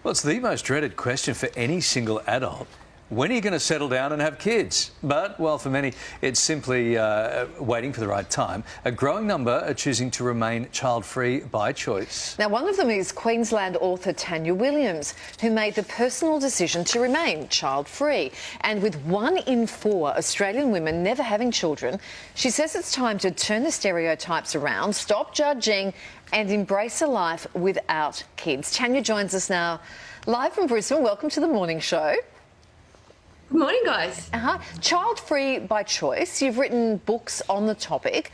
Well, it's the most dreaded question for any single adult. When are you going to settle down and have kids? But, well, for many, it's simply waiting for the right time. A growing number are choosing to remain child-free by choice. Now, one of them is Queensland author Tanya Williams, who made the personal decision to remain child-free. And with 1 in 4 Australian women never having children, she says it's time to turn the stereotypes around, stop judging and embrace a life without kids. Tanya joins us now live from Brisbane. Welcome to the morning show. Good morning, guys. Child-free by choice. You've written books on the topic.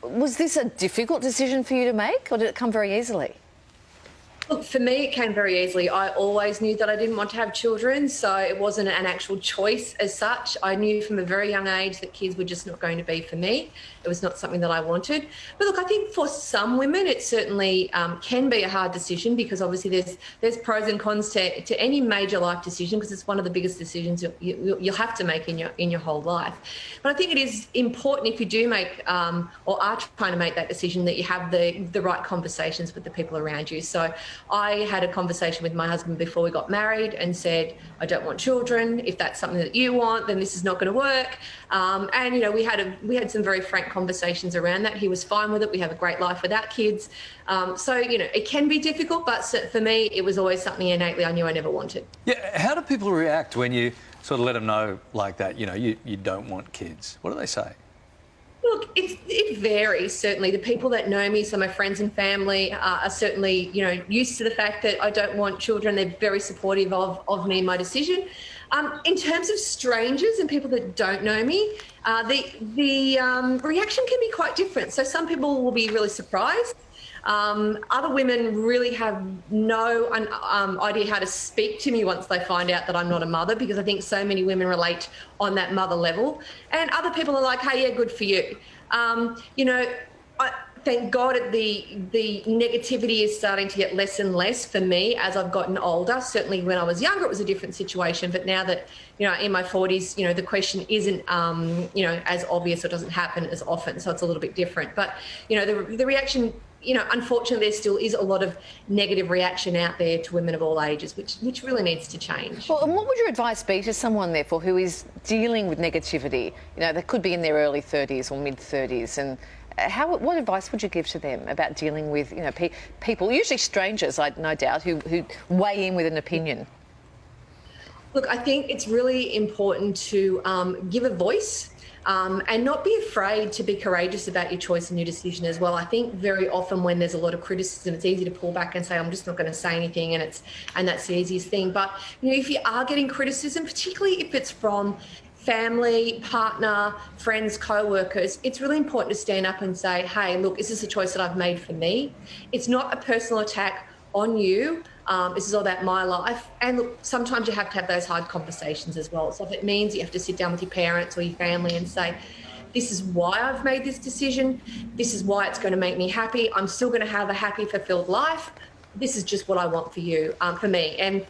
Was this a difficult decision for you to make, or did it come very easily? Look, for me, it came very easily. I always knew that I didn't want to have children, so it wasn't an actual choice as such. I knew from a very young age that kids were just not going to be for me. It was not something that I wanted. But look, I think for some women, it certainly can be a hard decision, because obviously there's pros and cons to any major life decision, because it's one of the biggest decisions you'll have to make in your whole life. But I think it is important, if you do make or are trying to make that decision, that you have the right conversations with the people around you. So I had a conversation with my husband before we got married and said, I don't want children. If that's something that you want, then this is not going to work. And, you know, we had some very frank conversations around that. He was fine with it. We have a great life without kids. So, you know, it can be difficult, but for me, it was always something innately I knew I never wanted. Yeah, how do people react when you sort of let them know like that, you know, you don't want kids? What do they say? Look, it varies, certainly. The people that know me, so my friends and family, are certainly, you know, used to the fact that I don't want children. They're very supportive of me and my decision. In terms of strangers and people that don't know me, the reaction can be quite different. So some people will be really surprised. Other women really have no idea how to speak to me once they find out that I'm not a mother, because I think so many women relate on that mother level. And other people are like, hey, yeah, good for you. You know, thank God the negativity is starting to get less and less for me as I've gotten older. Certainly when I was younger, it was a different situation. But now that, you know, in my 40s, you know, the question isn't, you know, as obvious, or doesn't happen as often. So it's a little bit different. But, you know, the reaction, you know, unfortunately, there still is a lot of negative reaction out there to women of all ages, which really needs to change. Well, and what would your advice be to someone, therefore, who is dealing with negativity? You know, they could be in their early 30s or mid-30s, and what advice would you give to them about dealing with, you know, people, usually strangers, no doubt, who weigh in with an opinion? Look, I think it's really important to give a voice. And not be afraid to be courageous about your choice and your decision as well. I think very often when there's a lot of criticism, it's easy to pull back and say, I'm just not going to say anything, and that's the easiest thing. But, you know, if you are getting criticism, particularly if it's from family, partner, friends, co-workers, it's really important to stand up and say, hey, look, is this a choice that I've made for me? It's not a personal attack on you. This is all about my life. And look, sometimes you have to have those hard conversations as well. So if it means you have to sit down with your parents or your family and say, this is why I've made this decision. This is why it's going to make me happy. I'm still going to have a happy, fulfilled life. This is just what I want for you, for me. And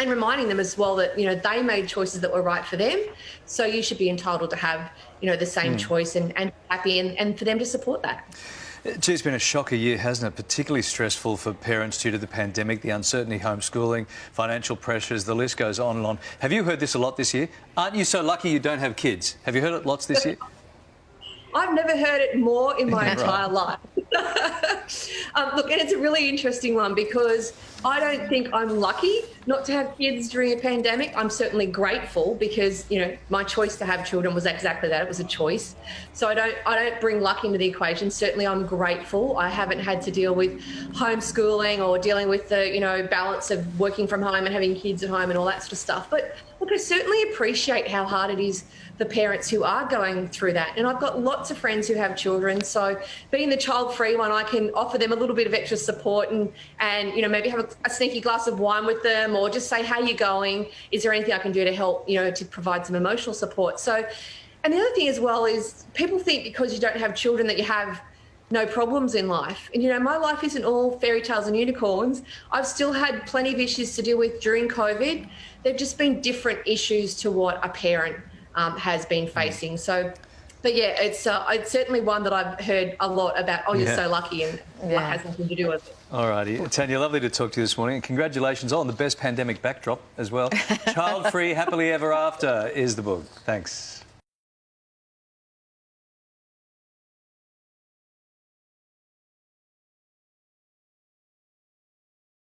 reminding them as well that, you know, they made choices that were right for them. So you should be entitled to have, you know, the same choice and happy, and for them to support that. Gee, it's been a shocker year, hasn't it? Particularly stressful for parents due to the pandemic, the uncertainty, homeschooling, financial pressures, the list goes on and on. Have you heard this a lot this year? Aren't you so lucky you don't have kids? Have you heard it lots this year? I've never heard it more in my entire life. Look, and it's a really interesting one, because I don't think I'm lucky not to have kids during a pandemic. I'm certainly grateful, because, you know, my choice to have children was exactly that. It was a choice. So I don't bring luck into the equation. Certainly I'm grateful. I haven't had to deal with homeschooling or dealing with the, you know, balance of working from home and having kids at home and all that sort of stuff. But look, I certainly appreciate how hard it is for parents who are going through that. And I've got lots of friends who have children. So being the child-free one, I can offer them a little bit of extra support and you know, maybe have a sneaky glass of wine with them, or just say, how are you going? Is there anything I can do to help, you know, to provide some emotional support? So, and the other thing as well is, people think because you don't have children that you have no problems in life. And, you know, my life isn't all fairy tales and unicorns. I've still had plenty of issues to deal with during COVID. They've just been different issues to what a parent has been facing. So But yeah, it's certainly one that I've heard a lot about. Oh, you're so lucky, and what has nothing to do with it. All righty. Tanya, lovely to talk to you this morning. And congratulations on the best pandemic backdrop as well. Child Free, Happily Ever After is the book. Thanks.